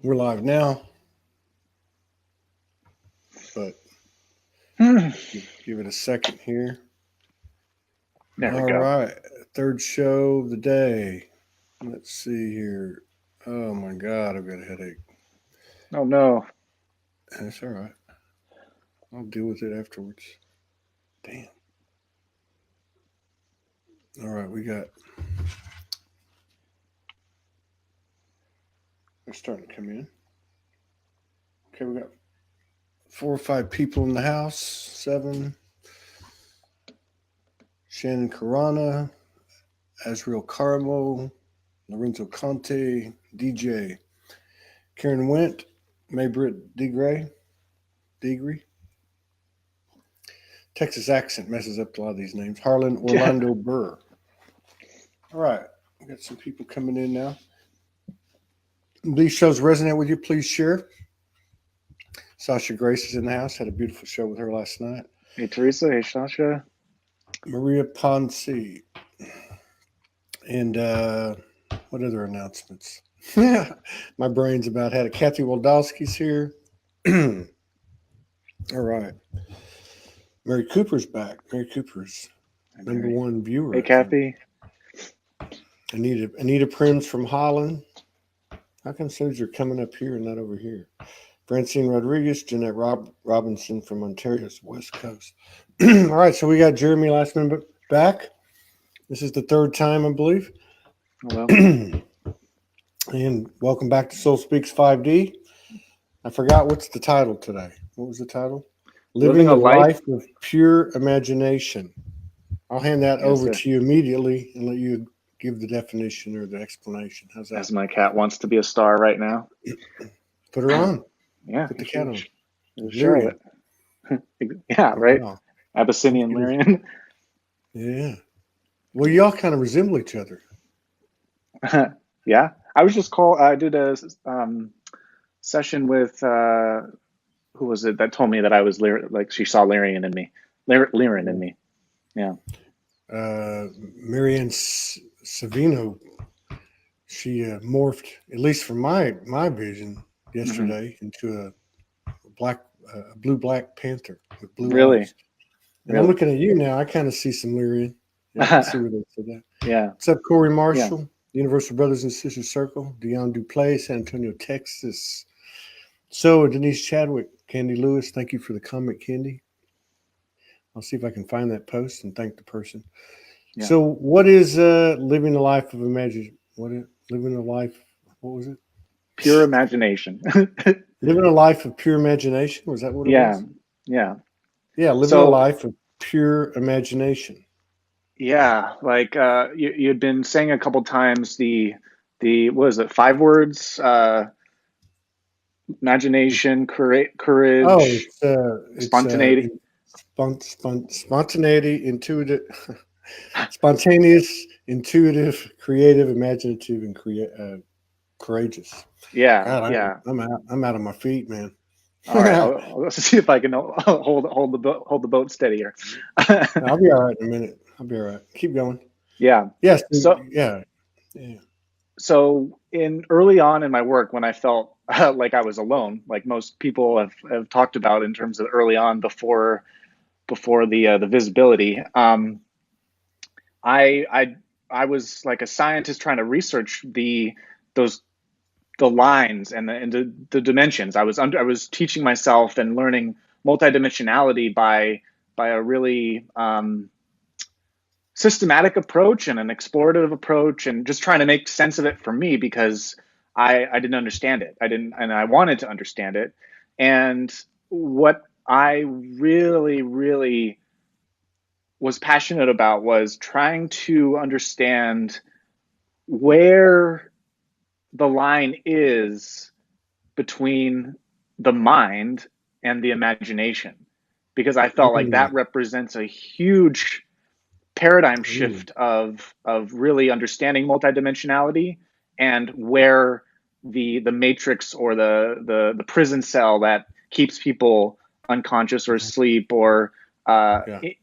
We're live now, but give it a second here. There we All go. right, third show of the day. Let's see here. Oh my God, I've got a headache. Oh no. That's all right. I'll deal with it afterwards. Damn. All right, they're starting to come in. Okay, we got 4 or 5 people in the house. 7. Shannon Carana, Azriel Carmo, Lorenzo Conte, DJ, Karen Went, Maybrit Degree. Texas accent messes up a lot of these names. Harlan Orlando Burr. All right, we got some people coming in now. These shows resonate with you, please share. Sasha Grace is in the house. Had a beautiful show with her last night. Hey Teresa. Hey Sasha. Maria Ponce. And what other announcements? My brain's about had it. Kathy Waldowski's here. All right. Mary Cooper's back. Mary Cooper's number one viewer. Hey Kathy. Anita Prims from Holland. How come things are coming up here and not over here? Francine Rodriguez, Jeanette Robinson from Ontario's West Coast. All right, so we got Jeremy Lasman back. This is the third time, I believe. Well. And welcome back to SoulSpeaks 5D. I forgot what's the title today. What was the title? Living a life of pure imagination. I'll hand that over to you immediately and let you give the definition or the explanation. How's that? As my cat wants to be a star right now. Put her on. Yeah. Put the cat on. Charlotte. Yeah, right. Wow. Abyssinian Lyrian. Yeah. Well, y'all kind of resemble each other. Yeah. I did a session with who was it that told me that I was like she saw Lyrian in me. Lyrian in me. Yeah. Marianne Savino, she morphed, at least from my vision yesterday, into a blue black panther with blue eyes. And I'm looking at you now. I kind of see some Lyrian. Yeah, I can see where they said that. Yeah. What's up, Corey Marshall? Universal Brothers and Sisters Circle, Dion Duplay, San Antonio, Texas. So, Denise Chadwick, Candy Lewis, thank you for the comment, Candy. I'll see if I can find that post and thank the person. Yeah. So, what is living a life of imagination? Living a life? What was it? Pure imagination. Living a life of pure imagination. Was that what it was? Yeah. Yeah. Living a life of pure imagination. Yeah, like you had been saying a couple times the what is it? 5 words: imagination, courage, spontaneity. Spontaneity, spontaneous, intuitive, creative, imaginative, and courageous. Yeah, God, yeah. I'm out of my feet, man. All right, let's see if I can hold the boat steady here. I'll be all right in a minute. I'll be all right. Keep going. Yeah. Yes. Yeah. So early on in my work, when I felt like I was alone, like most people have talked about in terms of early on before the visibility, I was like a scientist trying to research the lines and the dimensions. I was teaching myself and learning multidimensionality by a really systematic approach and an explorative approach, and just trying to make sense of it for me, because I didn't understand it. I wanted to understand it. And what I really, really was passionate about was trying to understand where the line is between the mind and the imagination, because I felt like that represents a huge paradigm shift of really understanding multidimensionality, and where the matrix or the prison cell that keeps people unconscious or asleep or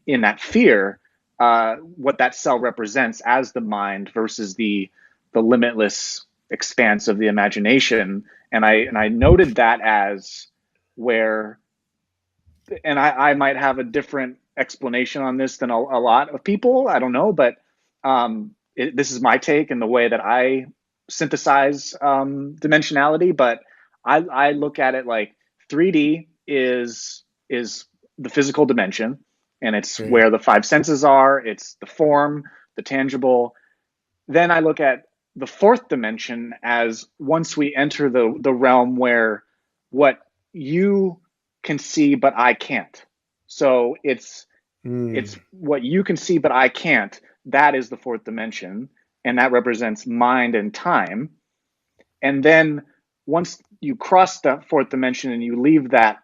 in that fear, what that cell represents as the mind versus the limitless expanse of the imagination. And I noted that as where, and I might have a different explanation on this than a lot of people. I don't know, but this is my take and the way that I synthesize dimensionality. But I look at it like 3D is the physical dimension, and it's Okay. where the five senses are. It's the form, the tangible. Then I look at the fourth dimension as once we enter the realm where what you can see but I can't. So it's Mm. what you can see but I can't. That is the fourth dimension, and that represents mind and time. And then once you cross that fourth dimension and you leave that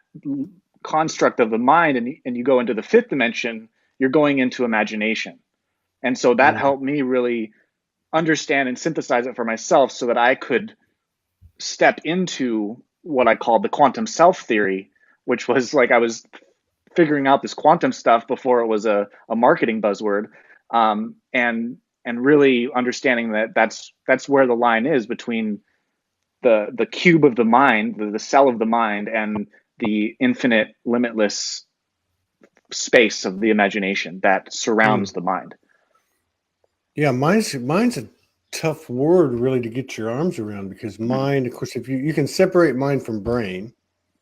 construct of the mind and you go into the fifth dimension, you're going into imagination. And so that Mm. helped me really understand and synthesize it for myself so that I could step into what I called the quantum self theory, which was like I was figuring out this quantum stuff before it was a marketing buzzword, and really understanding that that's where the line is between the cube of the mind, the cell of the mind, and the infinite, limitless space of the imagination that surrounds Mm. the mind. Yeah, mine's a tough word really to get your arms around because Mm-hmm. mind, of course, if you can separate mind from brain,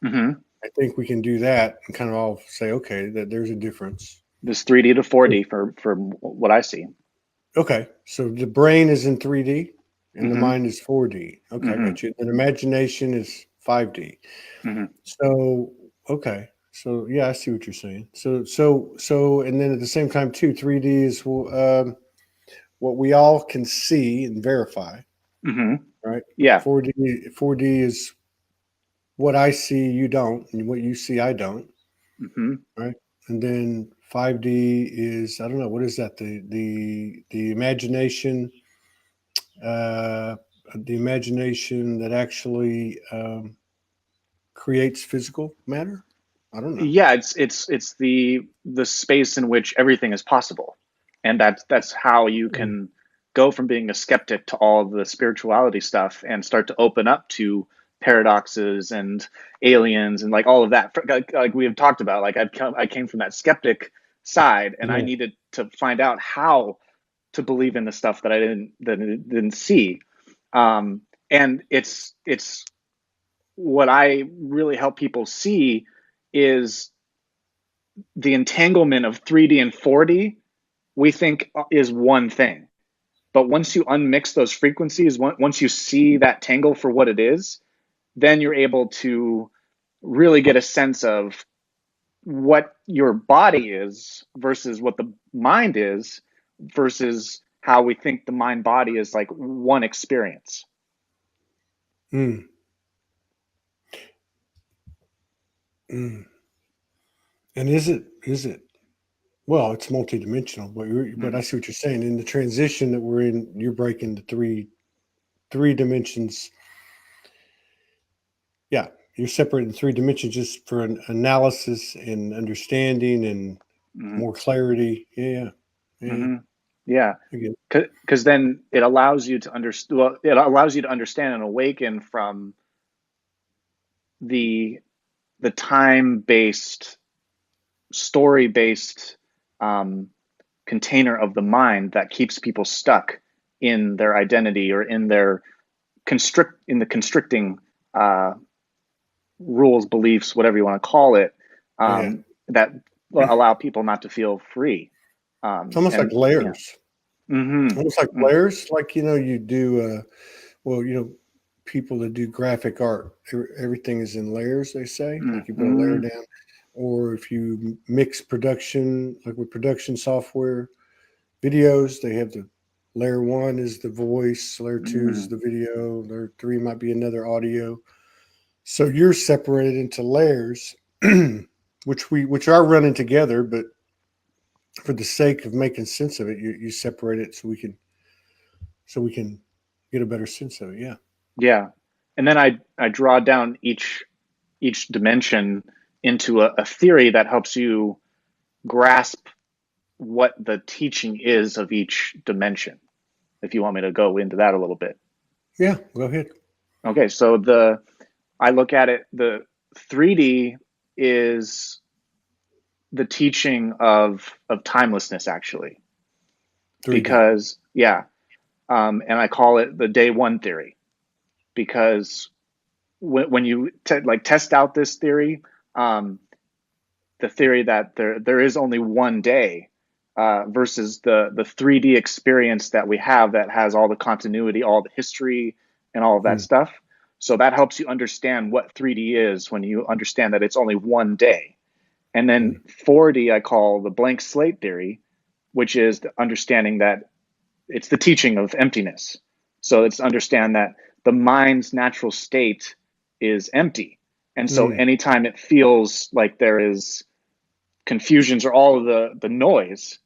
Mm-hmm. I think we can do that and kind of all say, okay, that there's a difference. This 3D to 4D for what I see. Okay, so the brain is in 3D and the Mm-hmm. mind is 4D. Okay, I Mm-hmm. got you. And imagination is 5D. Mm-hmm. So, okay. So, yeah, I see what you're saying. So, and then at the same time, too, 3D is what we all can see and verify, Mm-hmm. right? Yeah. 4D is what I see, you don't, and what you see, I don't, Mm-hmm. right? And then 5D is, I don't know, what is that? The imagination, uh, the imagination that actually creates physical matter. I don't know. Yeah, it's the space in which everything is possible, and that's how you Mm. can go from being a skeptic to all of the spirituality stuff and start to open up to paradoxes and aliens and like all of that. Like we have talked about, like I came from that skeptic side, and I Yeah. needed to find out how to believe in the stuff that I didn't see. And it's what I really help people see is the entanglement of 3D and 4D, we think is one thing. But once you unmix those frequencies, once you see that tangle for what it is, then you're able to really get a sense of what your body is versus what the mind is versus how we think the mind body is like one experience. Mm. Mm. And is it well, it's multidimensional, but I Mm. see what you're saying. In the transition that we're in, you're breaking the three dimensions. Yeah, you're separating three dimensions just for an analysis and understanding and Mm. more clarity. Yeah, yeah, Mm-hmm. Yeah. I get it. Because then it allows you to understand. Well, it allows you to understand and awaken from the the time based, story based um, container of the mind that keeps people stuck in their identity or in their the constricting uh, rules, beliefs, whatever you want to call it, Yeah, that allow people not to feel free. it's almost like And yeah. layers. Mm-hmm. Almost like Mm-hmm. layers. Like you do. Well, people that do graphic art, everything is in layers. They say like you put a layer Mm-hmm. down, or if you mix production, like with production software, videos, they have the layer one is the voice, layer two is Mm-hmm. the video, layer three might be another audio. So you're separated into layers, which are running together, but for the sake of making sense of it, you separate it so we can get a better sense of it. Yeah. Yeah. And then I draw down each dimension into a theory that helps you grasp what the teaching is of each dimension. If you want me to go into that a little bit. Yeah, go ahead. Okay, so I look at it, the 3D is the teaching of timelessness, actually, 3D. because and I call it the day one theory, because when you test out this theory, um, the theory that there is only one day, versus the 3D experience that we have that has all the continuity, all the history, and all of that Mm, stuff. So that helps you understand what 3D is when you understand that it's only one day. And then mm, 4D I call the blank slate theory, which is the understanding that it's the teaching of emptiness. So it's understand that the mind's natural state is empty. And so mm, anytime it feels like there is confusions or all of the noise,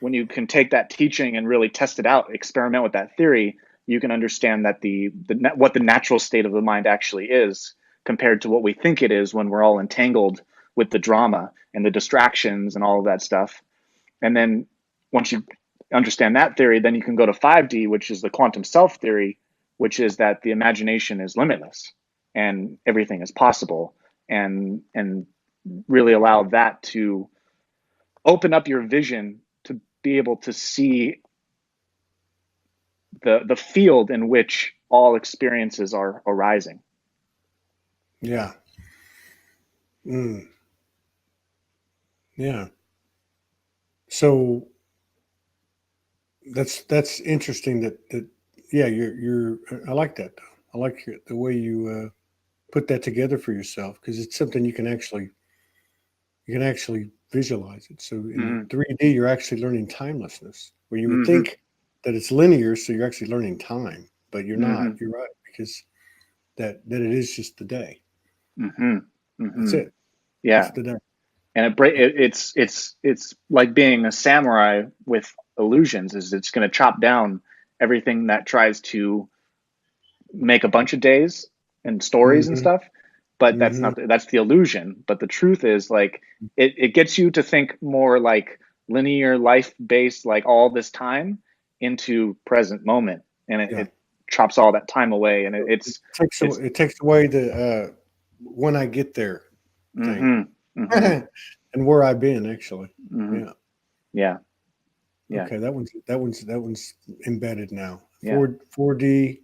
when you can take that teaching and really test it out, experiment with that theory, you can understand that what the natural state of the mind actually is compared to what we think it is when we're all entangled with the drama and the distractions and all of that stuff. And then once you understand that theory, then you can go to 5D, which is the quantum self theory, which is that the imagination is limitless and everything is possible, and really allow that to open up your vision to be able to see the field in which all experiences are arising. yeah. Mm, yeah. So that's interesting that yeah, you're I like that though. I like the way you put that together for yourself because it's something you can actually visualize it. So in Mm-hmm. 3D, you're actually learning timelessness, where you would Mm-hmm. think that it's linear, so you're actually learning time, but you're not. Mm-hmm. You're right because that it is just the day. Mm-hmm. That's Mm-hmm. it. Yeah. Just the day. And it's like being a samurai with illusions, is it's going to chop down everything that tries to make a bunch of days and stories and Hmm. stuff, but Hmm. that's the illusion. But the truth is, like, it gets you to think more like linear life based, like all this time into present moment, and Yeah. it chops all that time away, and It it's it takes away the when I get there thing mm-hmm, mm-hmm, and where I've been actually. mm-hmm. Yeah. Yeah, yeah, Okay. That one's embedded now. yeah, 4D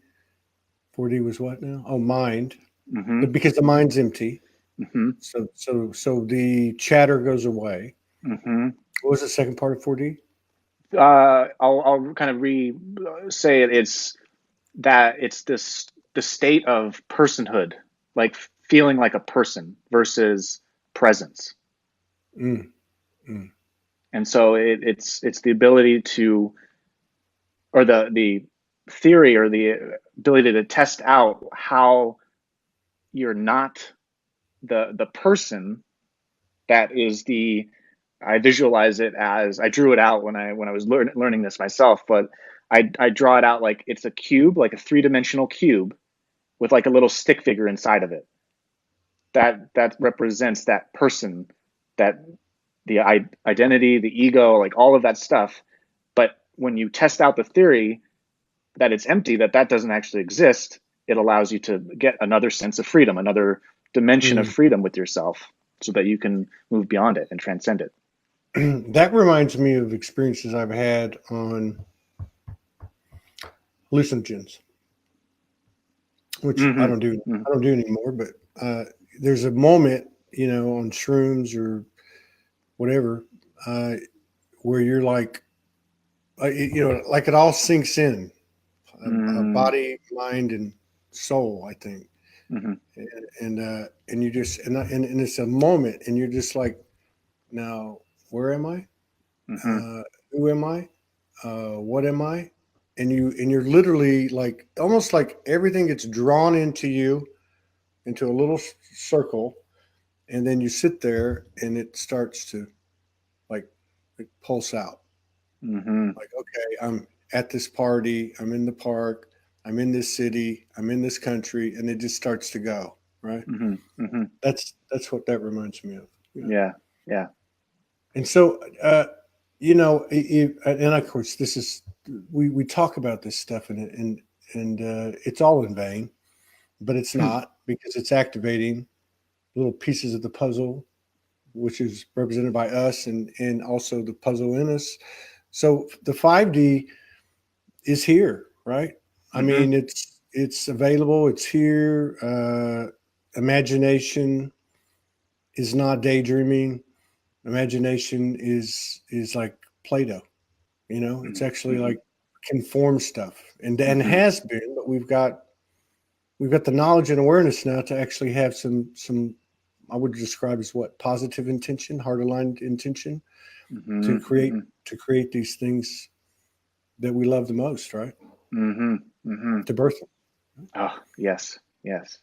was what now? Oh, mind. mm-hmm, Because the mind's empty. mm-hmm, So the chatter goes away. mm-hmm. What was the second part of 4D? I'll kind of re say it. It's that it's the state of personhood, like feeling like a person versus presence. Mm, mm, And so it's the ability to, or the theory or the ability to test out how you're not the person that is the, I visualize it as, I drew it out when I was learning this myself, but I draw it out like it's a cube, like a three-dimensional cube with like a little stick figure inside of it. That represents that person, that the identity, the ego, like all of that stuff. But when you test out the theory that it's empty, that doesn't actually exist, it allows you to get another sense of freedom, another dimension of mm. freedom with yourself, so that you can move beyond it and transcend it. That reminds me of experiences I've had on hallucinogens, which I don't do. Mm-hmm. I don't do anymore. But there's a moment, on shrooms or whatever, uh, where you're like, like it all sinks in, Mm-hmm. body, mind, and soul. I think, Mm-hmm. and you just and it's a moment, and you're just like, now where am I? Mm-hmm. Who am I? What am I? And you're literally like almost like everything gets drawn into you into a little circle, and then you sit there and it starts to like pulse out. Mm-hmm. Like, okay, I'm at this party, I'm in the park, I'm in this city, I'm in this country, and it just starts to go right. Mm-hmm. Mm-hmm. That's what that reminds me of. Yeah. Yeah. Yeah. And so, and of course, this is we talk about this stuff, and it's all in vain, but it's Hmm. not, because it's activating little pieces of the puzzle, which is represented by us, and also the puzzle in us. So the 5D is here, right? I Hmm. mean, it's available. It's here. Imagination is not daydreaming. Imagination is like Play-Doh. You know, it's actually Hmm. like can form stuff, and Hmm. has been, but we've got the knowledge and awareness now to actually have some I would describe as what, positive intention, heart aligned intention, to Hmm. create to create these things that we love the most, right? Hmm. Hmm. To birth them. Oh, yes, yes.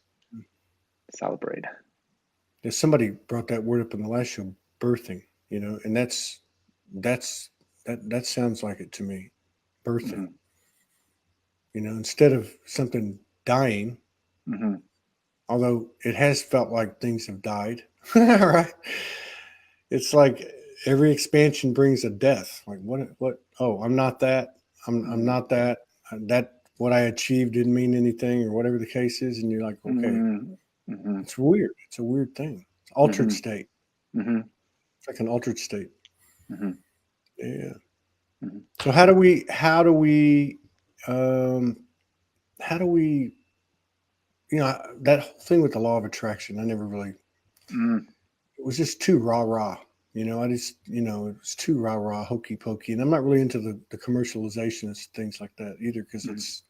Celebrate. If somebody brought that word up in the last show, birthing, and that's that sounds like it to me. Birthing, Hmm. instead of something dying, Hmm. although it has felt like things have died, right? It's like every expansion brings a death. Like what? Oh, I'm not that. I'm Hmm. not that. That what I achieved didn't mean anything, or whatever the case is, and you're like, okay, Hmm. Hmm. it's weird. It's a weird thing. It's altered Hmm. state. Hmm. It's like an altered state. Hmm. Yeah. Hmm. So um, how do we, that whole thing with the law of attraction, I never really, Hmm. it was just too rah rah. I just, it was too rah rah, hokey pokey, and I'm not really into the commercialization of things like that either, because it's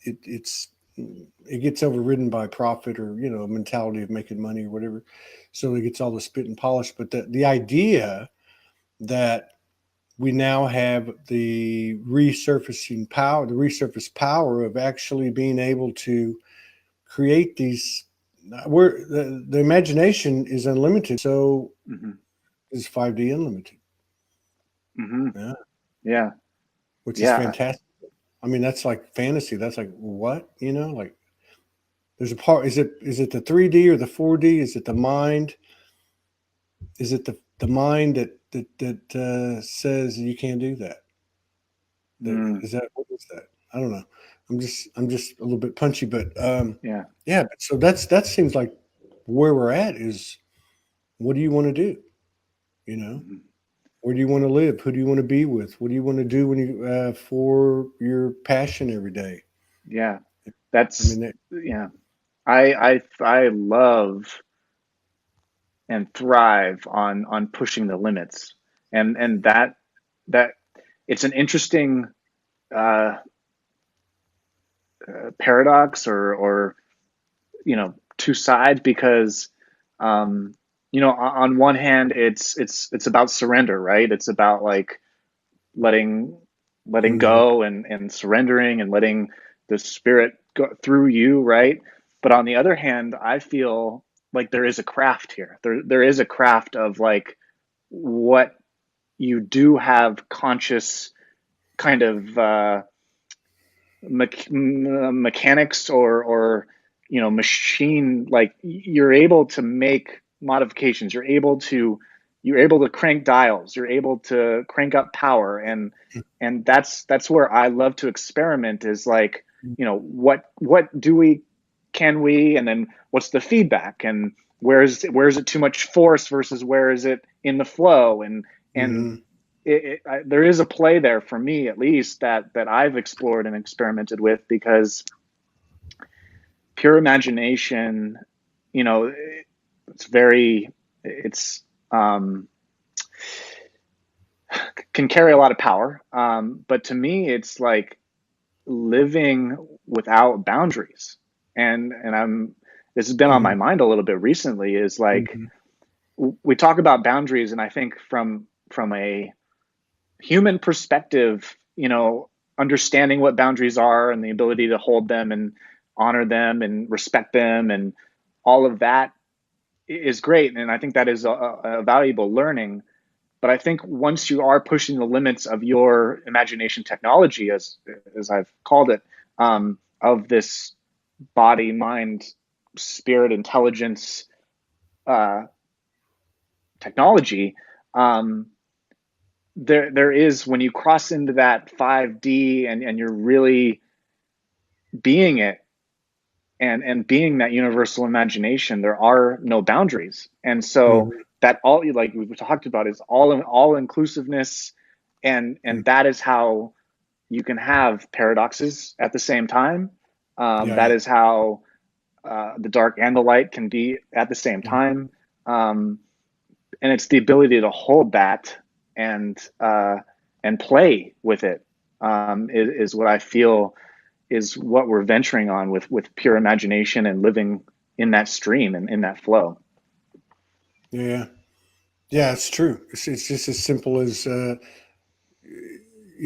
it gets overridden by profit, or a mentality of making money or whatever, so it gets all the spit and polish. But the idea that we now have the resurfaced power of actually being able to create these, where the imagination is unlimited, so Hmm. is 5D unlimited. Hmm. Yeah, Yeah. which is Yeah. fantastic. I mean, that's like fantasy. That's like what, like there's a part. Is it the 3D or the 4D? Is it the mind? Is it the mind that says you can't do that? Mm. Is that, what is that? I don't know. I'm just a little bit punchy, but Yeah. yeah. So that seems like where we're at is, what do you want to do? You know, Hmm. where do you want to live? Who do you want to be with? What do you want to do when you for your passion every day? Yeah. I That's mean, that, yeah. I love and thrive on pushing the limits, and that it's an interesting uh, paradox, or two sides, because um, on one hand it's about surrender, right? It's about like letting mhm, go, and surrendering, and letting the spirit go through you, right? But on the other hand, I feel like there is a craft here. There is a craft of like what you do have conscious kind of mechanics, or machine, like you're able to make modifications, you're able to crank dials, you're able to crank up power, and that's where I love to experiment, is like, what do we, can we, and then what's the feedback, and where is it too much force versus where is it in the flow, and mhm, there is a play there for me, at least, that I've explored and experimented with, because pure imagination, you know, it's very, it's can carry a lot of power. But to me, it's like living without boundaries, and this has been on my mhm, mind a little bit recently. Is like, mhm, we talk about boundaries, and I think from a human perspective, understanding what boundaries are, and the ability to hold them and honor them and respect them and all of that is great. And I think that is a valuable learning. But I think once you are pushing the limits of your imagination technology, as I've called it, of this body, mind, spirit, intelligence uh, technology, um, there is, when you cross into that 5D, and you're really being it and being that universal imagination, there are no boundaries. And so Mhm. that all, like we've talked about, is all inclusiveness, and that is how you can have paradoxes at the same time. Yeah, That yeah. is how the dark and the light can be at the same Mhm. time. Um, and it's the ability to hold that and play with it, is what I feel is what we're venturing on with pure imagination and living in that stream and in that flow. Yeah, yeah. Yeah, it's true. It's just as simple as you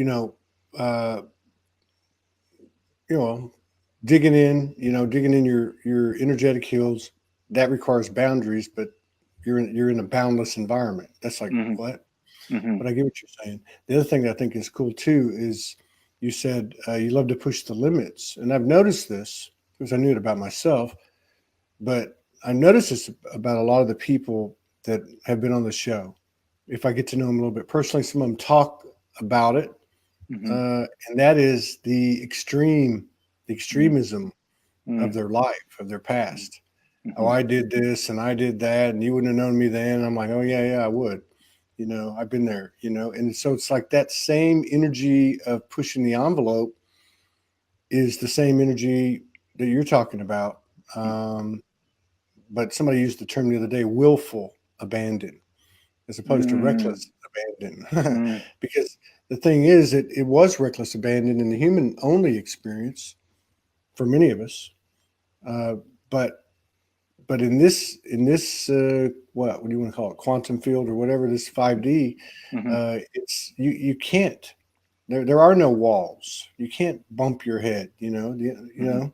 know, uh, you know, digging in your energetic heels. That requires boundaries, but you're in a boundless environment. That's like Mm-hmm. what? Mm-hmm. But I get what you're saying. The other thing that I think is cool too is you said you love to push the limits, and I've noticed this because I knew it about myself, but I noticed this about a lot of the people that have been on the show. If I get to know them a little bit personally, some of them talk about it, Mm-hmm. and that is the extremism of Mm-hmm. their life, of their past. Oh, Mm-hmm. I did this and I did that, and you wouldn't have known me then. And I'm like, oh yeah, yeah, I would. I've been there. And so it's like that same energy of pushing the envelope is the same energy that you're talking about. Um, but somebody used the term the other day, willful abandon, as opposed to Mm-hmm. reckless abandon. Because the thing is, it was reckless abandon in the human only experience for many of us. Uh, but in this what do you want to call it, quantum field or whatever, this 5D, Mm-hmm. it's you can't, there are no walls, you can't bump your head, Mm-hmm.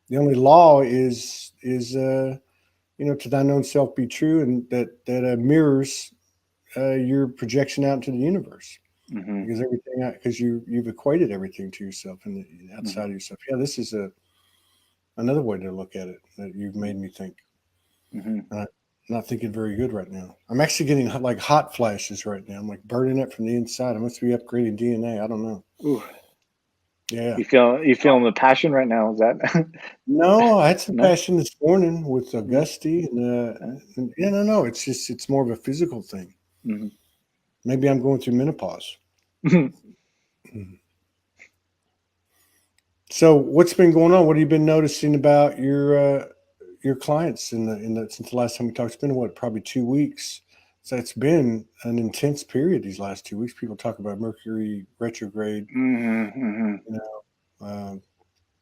the only law is to thine own self be true, and that mirrors your projection out into the universe, Mm-hmm. because you've equated everything to yourself and the Mm-hmm. outside of yourself. Yeah, this is another way to look at it that you've made me think. Mm-hmm. I'm not thinking very good right now. I'm actually getting like hot flashes right now. I'm like burning it from the inside. I must be upgrading DNA. I don't know. Ooh, Yeah. you feeling the passion right now? Is that No, I had some no? passion this morning with Mm-hmm. Augusti, and yeah, no, it's more of a physical thing. Mm-hmm. Maybe I'm going through menopause. Mhm. So, what's been going on? What have you been noticing about your clients in the since the last time we talked? It's been what, probably 2 weeks. So it's been an intense period these last 2 weeks. People talk about Mercury retrograde, Mm-hmm. you know,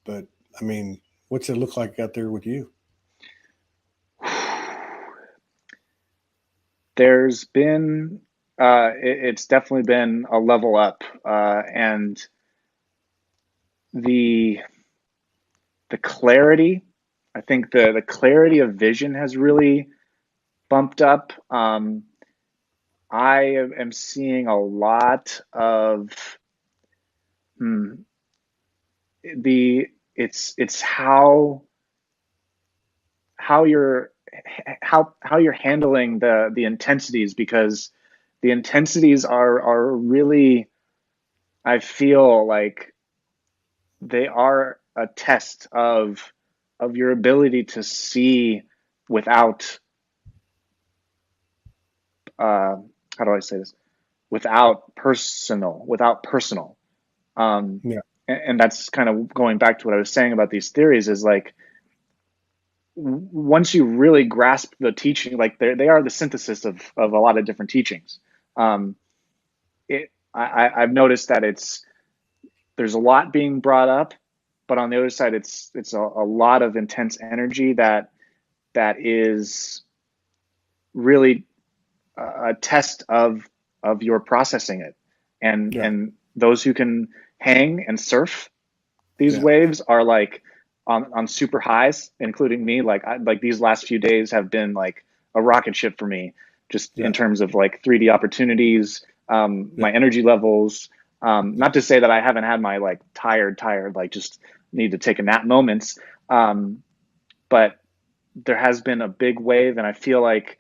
but I mean, what's it look like out there with you? There's been it's definitely been a level up, and the the clarity, I think the clarity of vision has really bumped up. I am seeing a lot of hmm, the it's how you're how you're handling the intensities, because the intensities are really, I feel like they are a test of your ability to see without uh, how do I say this, without personal, um, Yeah, and that's kind of going back to what I was saying about these theories, is like once you really grasp the teaching, like they are the synthesis of a lot of different teachings. um, I've noticed that there's a lot being brought up, but on the other side, it's a lot of intense energy that is really a test of your processing it, yeah, and those who can hang and surf these yeah, waves are like on super highs, including me. Like these last few days have been like a rocket ship for me, just yeah, in terms of like 3D opportunities, yeah. my energy levels. Not to say that I haven't had my like tired, like just need to take a nap moments, um, but there has been a big wave, and I feel like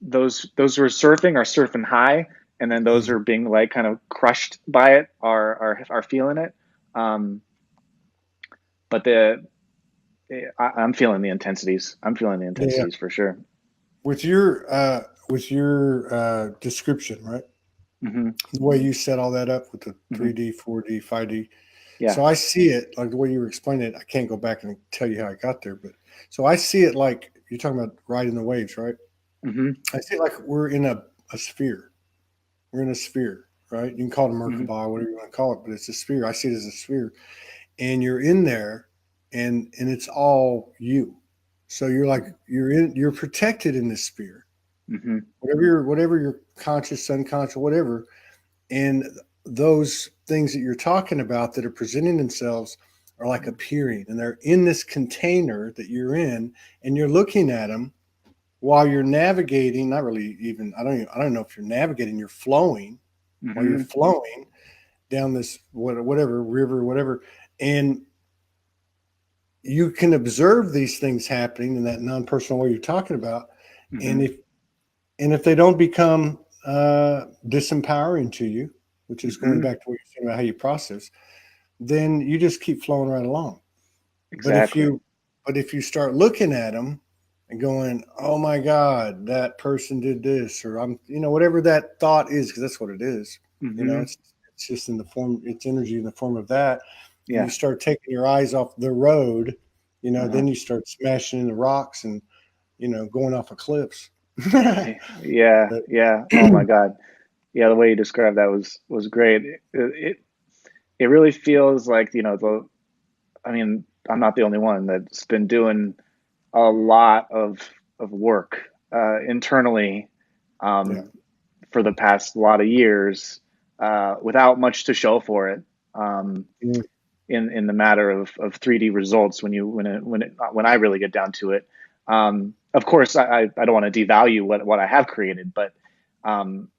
those who are surfing high, and then those who Mhm. are being like kind of crushed by it are feeling it. Um, but I'm feeling the intensities. I'm feeling the Yeah. intensities for sure. With your description, right? Hmm. The way you set all that up with the Hmm. 3D, 4D, 5D. Yeah. So I see it like the way you were explaining it. I can't go back and tell you how I got there, but so I see it like you're talking about riding the waves, right? Hmm. I see it like we're in a sphere. We're in a sphere, right? You can call it a Hmm. Merkaba, whatever you want to call it, but it's a sphere. I see it as a sphere, and you're in there, and it's all you. So you're like you're protected in this sphere. Hmm. Whatever your conscious, unconscious, whatever, and those things that you're talking about that are presenting themselves are like appearing, and they're in this container that you're in, and you're looking at them while you're navigating. Not really even. I don't know if you're navigating. You're flowing while you're Hmm. flowing down this whatever river, whatever, and you can observe these things happening in that non-personal way you're talking about, Hmm. and if they don't become disempowering to you, which is going Hmm. back to what you're saying about how you process, then you just keep flowing right along. But if Exactly. you but if you start looking at them and going, "Oh my God, that person did this," or whatever that thought is, because that's what it is. Hmm. It's just in the form, it's energy in the form of that. And you Yeah. start taking your eyes off the road, Uh-huh. then you start smashing into rocks and going off of cliffs. but Yeah. Yeah. Oh my God. Yeah. The way you described that was great. It really feels like, I mean, I'm not the only one that's been doing a lot of work internally, yeah, um, for the past lot of years, without much to show for it. Um, mm, in the matter of 3D results, when I really get down to it. Of course, I don't want to devalue what I have created, but um,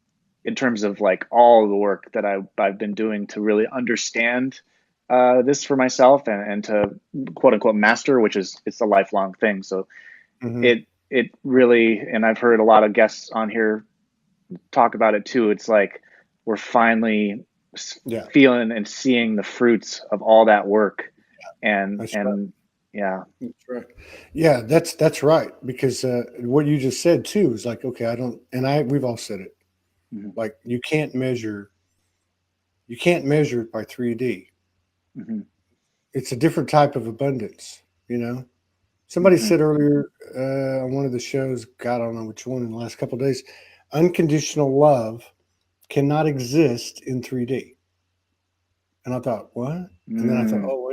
in terms of like all the work that I've been doing to really understand this for myself, and to quote unquote master, which is it's a lifelong thing. So mhm, it really, and I've heard a lot of guests on here talk about it too. It's like we're finally yeah, feeling and seeing the fruits of all that work, and that's right. and yeah. That's right. Yeah, that's right. Because what you just said too is like, okay, I don't, and we've all said it. Hmm. Like you can't measure it by 3D. Hmm. It's a different type of abundance. You know, somebody Hmm. said earlier on one of the shows, God, I don't know which one in the last couple of days, unconditional love cannot exist in 3D. And I thought, what? And then I thought, Mm. oh,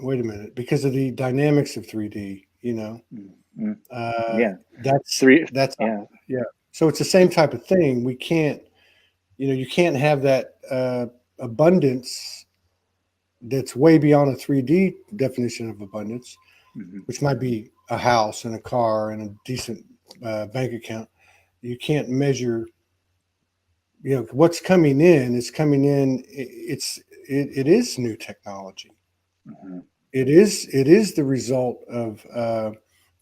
wait a minute, because of the dynamics of 3D. Mm. Uh, Yeah. that's Three. that's Yeah. yeah. So it's the same type of thing. We can't, you can't have that abundance that's way beyond a 3D definition of abundance, Hmm. which might be a house and a car and a decent bank account. You can't measure, what's coming in is coming in. It is new technology. Hmm. It is the result of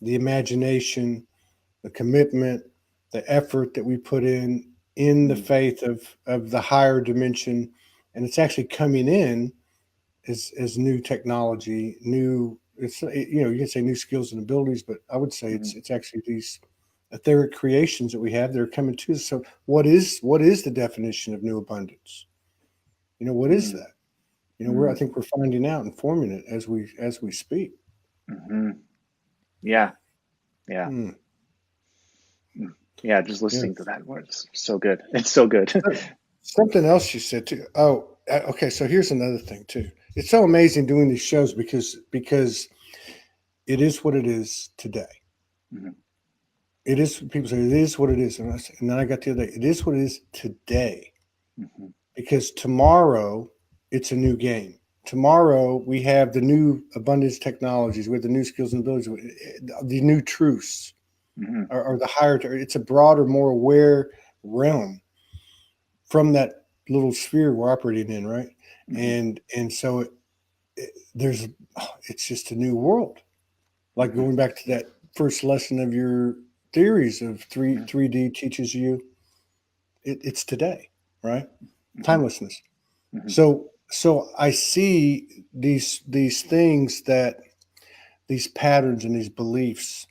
the imagination, the commitment, the effort that we put in the Hmm. faith of the higher dimension, and it's actually coming in as new technology, new. You can say new skills and abilities, but I would say Hmm. it's actually these etheric creations that we have that are coming to us. So what is the definition of new abundance? What is Hmm. that? I Hmm. think we're finding out and forming it as we speak. Hmm. Yeah. Yeah. Hmm. Mm. Yeah. Just listening to Yes. that word, it's so good. It's so good. Something else you said too. Oh, okay. So here's another thing too. It's so amazing doing these shows because it is what it is today. Hmm. It is. People say it is what it is, and then I got the other day. It is what it is today Hmm. because tomorrow it's a new game. Tomorrow we have the new abundance technologies, we have the new skills and abilities, the new truths, Hmm. or the higher. It's a broader, more aware realm from that little sphere we're operating in, right? Hmm. And so there's it's just a new world. Like Hmm. going back to that first lesson of your theories of Hmm. 3D teaches you it's today, right? Hmm. Timelessness. Hmm. So so I see these things, that these patterns and these beliefs,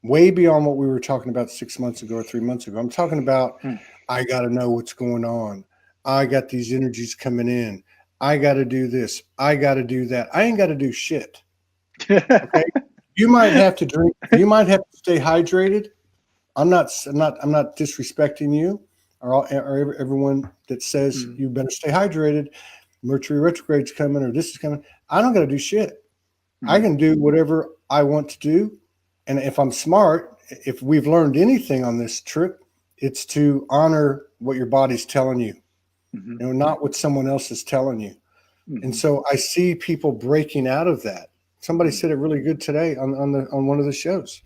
way beyond what we were talking about 6 months ago or 3 months ago. I'm talking about, Hmm. I got to know what's going on. I got these energies coming in. I got to do this. I got to do that. I ain't got to do shit. Okay. You might have to drink. You might have to stay hydrated. I'm not disrespecting you or everyone that says Mm, you better stay hydrated. Mercury retrograde's coming, or this is coming. I don't got to do shit. I mm, can do whatever I want to do. And if I'm smart, if we've learned anything on this trip, it's to honor what your body's telling you, mhm, not what someone else is telling you. And mhm, so I see people breaking out of that. Somebody mm, said it really good today on one of the shows,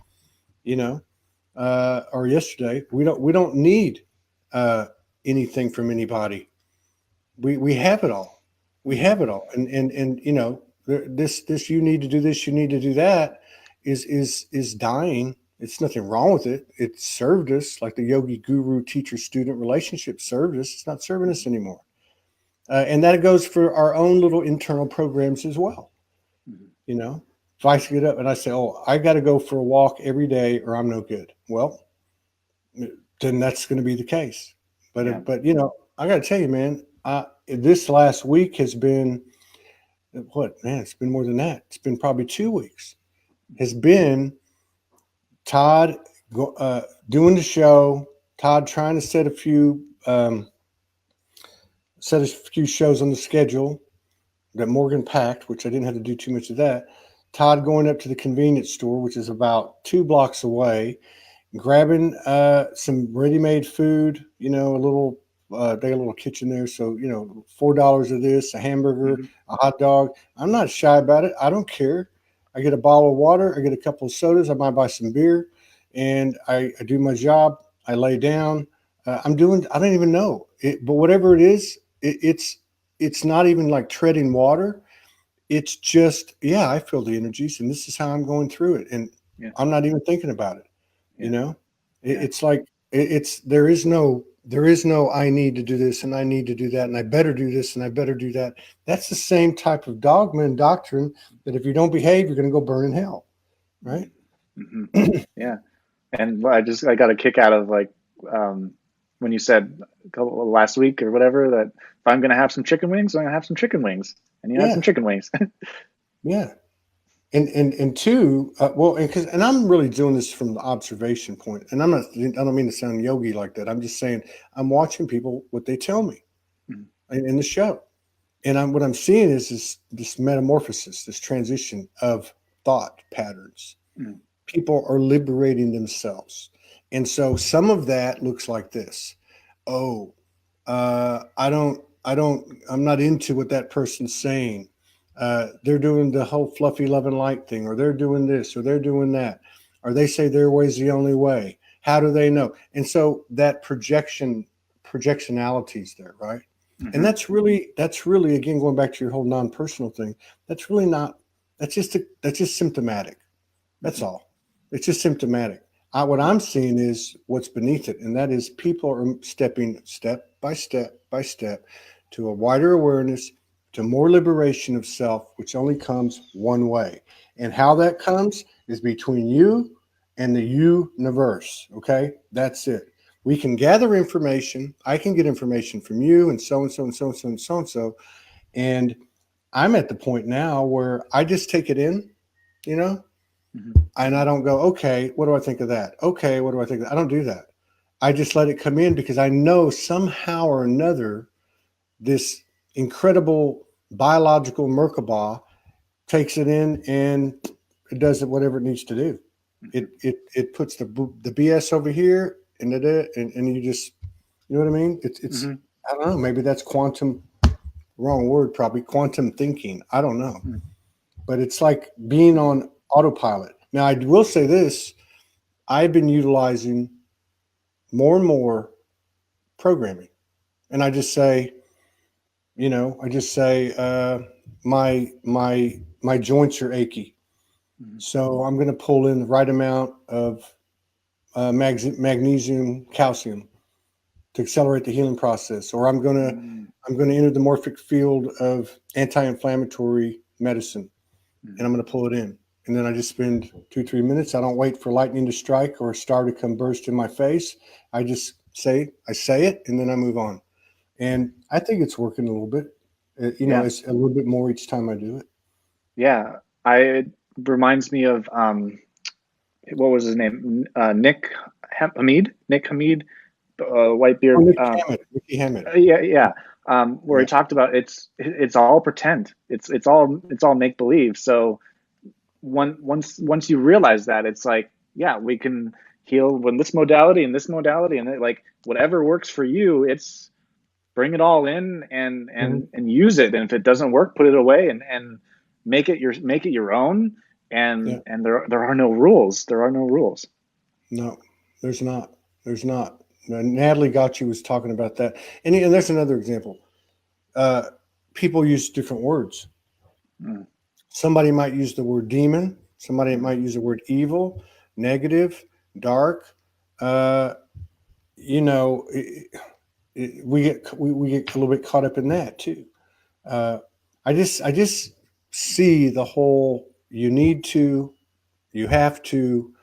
you know, or yesterday. We don't need uh, anything from anybody. We have it all. We mhm, have it all. And this you need to do this, you need to do that is dying. It's nothing wrong with it. It served us, like the yogi guru teacher student relationship served us. It's not serving us anymore. And that goes for our own little internal programs as well. mhm, You know, if I get up and I say, "Oh, I got to go for a walk every day, or I'm no good," well, then that's going to be the case. yeah. But I got to tell you, man, this last week has been what, man? It's been more than that. It's been probably 2 weeks. Has been Todd doing the show. Todd trying to set a few shows on the schedule that Morgan packed, which I didn't have to do too much of that. Todd going up to the convenience store, which is about 2 blocks away, grabbing some ready-made food. A little they got a little kitchen there, so $4 of this, a hamburger, Mhm, a hot dog. I'm not shy about it. I don't care. I get a bottle of water. I get a couple of sodas. I might buy some beer, and I do my job. I lay down. I'm doing. I don't even know it, but whatever it is, it's not even like treading water. It's just, yeah, I feel the energies, and this is how I'm going through it, and yeah. I'm not even thinking about it. You Yeah. know, Yeah. it's like it's there is no I need to do this and I need to do that and I better do this and I better do that. That's the same type of dogma and doctrine that if you don't behave, you're going to go burn in hell, right? Mhm. Yeah. And I got a kick out of like um, when you said last week or whatever that if I'm gonna have some chicken wings, I'm gonna have some chicken wings, and you had some Yeah, chicken wings. yeah. And two, well, and I'm really doing this from the observation point, and I don't mean to sound yogi like that. I'm just saying I'm watching people what they tell me Mhm, in the show, and what I'm seeing is this metamorphosis, this transition of thought patterns. mhm, People are liberating themselves, and so some of that looks like this. Oh, I'm not into what that person's saying. They're doing the whole fluffy love and light thing, or they're doing this, or they're doing that, or they say their way is the only way. How do they know? And so that projectionality is there, right? And mhm, that's really again going back to your whole non-personal thing. That's really not. That's just symptomatic. That's mhm, all. It's just symptomatic. What I'm seeing is what's beneath it, and that is people are stepping step by step by step to a wider awareness, to more liberation of self, which only comes one way. And how that comes is between you and the universe. Okay, that's it. We can gather information. I can get information from you, and so and so and so and so and so and so. And I'm at the point now where I just take it in, you know, mhm, and I don't go, okay, what do I think of that? Okay, what do I think of that? I don't do that. I just let it come in because I know somehow or another this incredible biological Merkabah takes it in and it does it whatever it needs to do. mhm, It puts the BS over here and you just, you know what I mean? It's mhm, I don't know, maybe that's quantum, wrong word, probably quantum thinking. I don't know. mhm, But it's like being mhm, on autopilot. Now I will say this, I've been utilizing more and more programming. And I just say, my joints are achy. mhm, So I'm going to pull in the right amount of magnesium, calcium. to accelerate the healing process, or I'm gonna Mm, enter the morphic field of anti-inflammatory medicine, and I'm mhm. gonna pull it in. And then I just spend 2-3 minutes. I don't wait for lightning to strike or a star to come burst in my face. I just say it, and then I move on. And I think it's working a little bit. Yeah, It's a little bit more each time I do it. yeah. It reminds me of what was his name? Hameed, Nick Hameed, Oh, Whitebeard. Nikki Hammett. Yeah, yeah. Where Yeah. he talked about it's all pretend. It's all make believe. So once you realize that, it's like, yeah, we can heal when this modality and this modality, and like whatever works for you. It's bring it all in and Mhm. use it. And if it doesn't work, put it away and make it your own. Yeah. And there are no rules. There are no rules. No, there's not. There's not. Natalie Gotchi was talking about that. And there's another example. Uh, People use different words. Mm, Somebody might use the word demon. Somebody mm, might use the word evil, negative, dark. Uh, we get a little bit caught up in that too. Uh, I just see the whole you need to, you have to,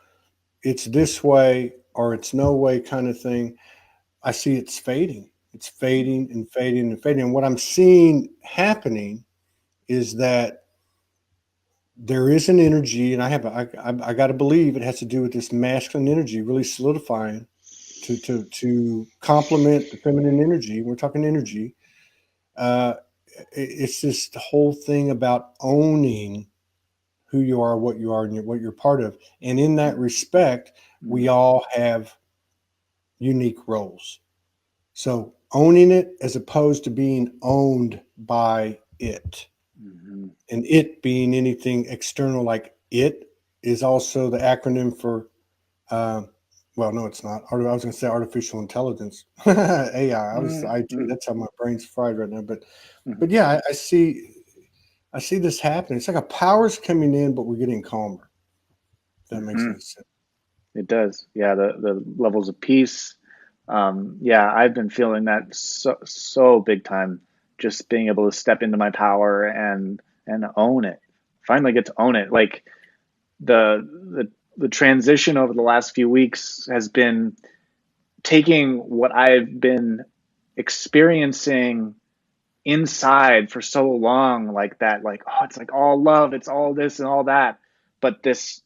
it's this way or it's no way kind of thing. I see it's fading. It's mm, fading and fading and fading. And what I'm seeing happening is that there is an energy, and I got to believe it has to do with this masculine energy really solidifying to complement the feminine energy. We're talking energy. Uh, it's this whole thing about owning who you are, what you are, and what you're part of. And in that mm, respect, we mm, all have unique roles. So owning it as opposed to being owned by it, mhm. and it being anything external, like it is also the acronym for, uh, well, no, it's not. I was going to say artificial intelligence, AI. I was Mm, IT. mm, That's how my brain's fried right now. mhm. But yeah, I see this happening. It's like a power's coming in, but we're getting calmer. If that makes any Mhm. sense. It does. Yeah, the levels of peace. Yeah, I've been feeling that so big time. Just being able to step into my power and own it. Finally get to own it. Like the transition over the last few weeks has been taking what I've been experiencing inside for so long, like that, like, oh, it's like all love, it's all this and all that, but this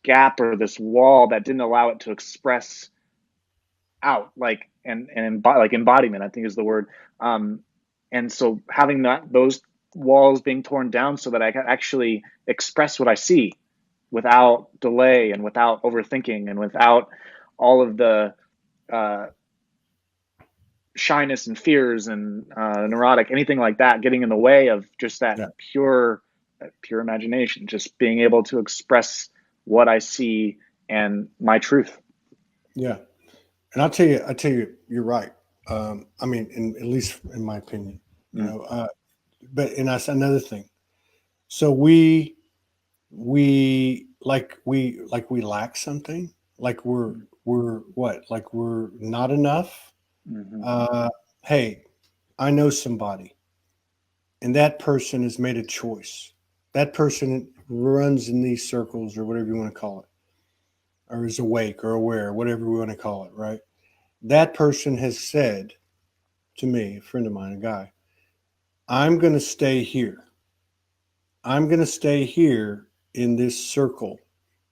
gap or this wall that didn't allow it to express out, like, like embodiment, I think is the word. um and so having that those walls being torn down so that I can actually express what I see without delay and without overthinking and without all of the uh shyness and fears and neurotic, anything like that, getting in the way of just Yeah, that pure imagination, just being able to express what I see and my truth. yeah. And I tell you, you're right. I mean, at least in my opinion, you Mm, know. But and that's another thing. So we lack something. Like mm, we're what? Like we're not enough. mhm, Uh, hey, I know somebody, and that person has made a choice. That person runs in these circles, or whatever you want to call it, or is awake or aware, whatever we want to call it. Right? That person has said to me, a friend of mine, a guy, I'm going to stay here. I'm going to stay here in this circle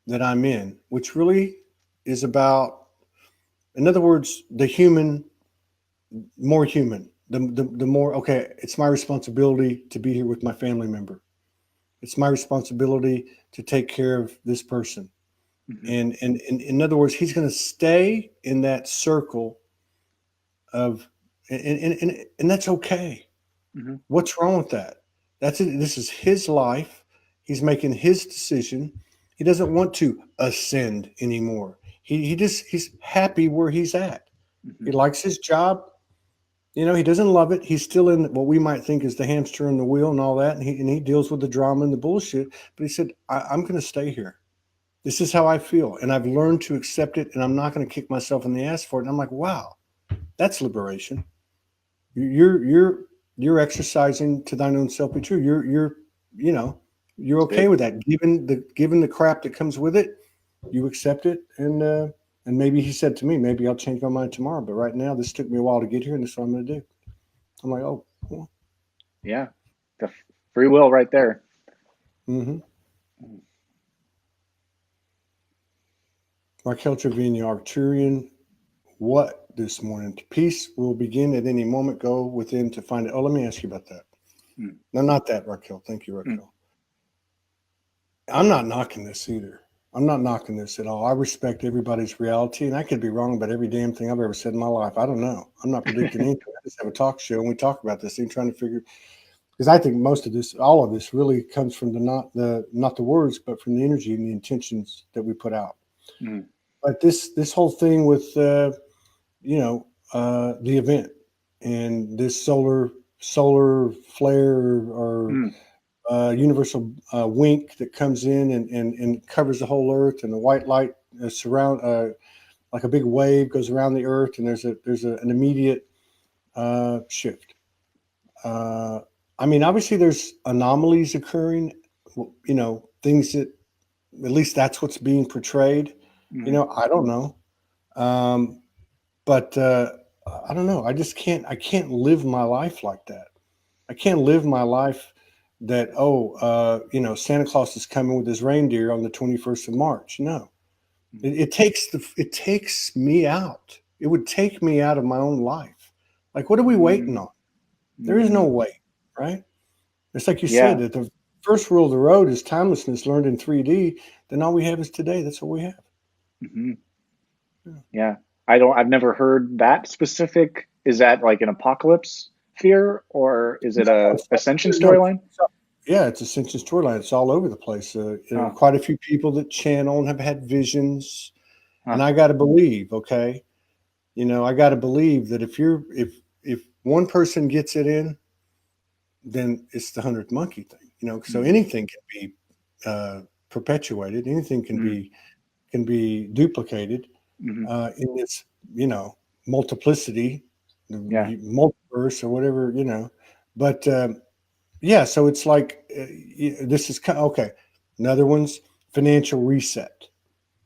that I'm in, which really is about, in other words, the human, more human, the more, okay, it's my responsibility to be here with my family member. It's my responsibility to take care of this person. mhm, And in other words, he's going to stay in that circle of, and that's okay. mhm, What's wrong with that? That's it. This is his life. He's making his decision. He doesn't want to ascend anymore. He's happy where he's at. He mhm, likes his job. He doesn't love it. He's still in what we might think is the hamster in the wheel and all that. And he deals with the drama and the bullshit. But he said, I'm going to stay here. This is how I feel. And I've learned to accept it. And I'm not going to kick myself in the ass for it. And I'm like, wow. That's liberation. You're exercising to thine own self be true. You know, you're It's okay big. with that. Given the crap that comes with it, you accept it, and maybe he said to me, maybe I'll change my mind tomorrow. But right now, this took me a while to get here, and this is what I'm going to do. I'm like, oh, well, Yeah. The free will right there. mm-hmm. Raquel Trevino, Arcturian, what this morning? Peace will begin at any moment. Go within to find it. Oh, let me ask you about that. Mm. No, not that, Raquel. Thank you, Mm. Raquel. I'm not knocking this either. I'm not knocking this at all. I respect everybody's reality, and I could be wrong about every damn thing I've ever said in my life. I don't know. I'm not predicting anything. I just have a talk show, and we talk about this thing, trying to figure. Because I think most of this, all of this, really comes from not the words, but from the energy and the intentions that we put out. Mm. But this whole thing with the event and this solar flare or Mm. universal wink that comes in and covers the whole earth, and the white light surround like a big wave goes around the earth, and there's an immediate shift. I mean, obviously there's anomalies occurring, things that at least that's what's being portrayed. Mm. I don't know. But I don't know. I can't live my life like that. I can't live my life that, Santa Claus is coming with his reindeer on the 21st of March. No, it takes me out. It would take me out of my own life. Like, what are we waiting Mm. on? There is Mm. no wait, right? It's like you said Yeah. that the first rule of the road is timelessness learned in 3D. Then all we have is today. That's what we have. Mm-hmm. Yeah. Yeah. I've never heard that specific. Is that like an apocalypse fear, or is it No, a Ascension storyline? yeah, it's Ascension storyline. It's all over the place. Oh. Quite a few people that channel and have had visions, Huh. and I got to believe. Okay, I got to believe that if one person gets it in, then it's the 100th monkey thing. So Mm. anything can be perpetuated. Anything Mm. can be duplicated Mm-hmm. in this multiplicity, the Yeah. multiverse or whatever. But. Yeah, so it's like this is okay. Another one's financial reset.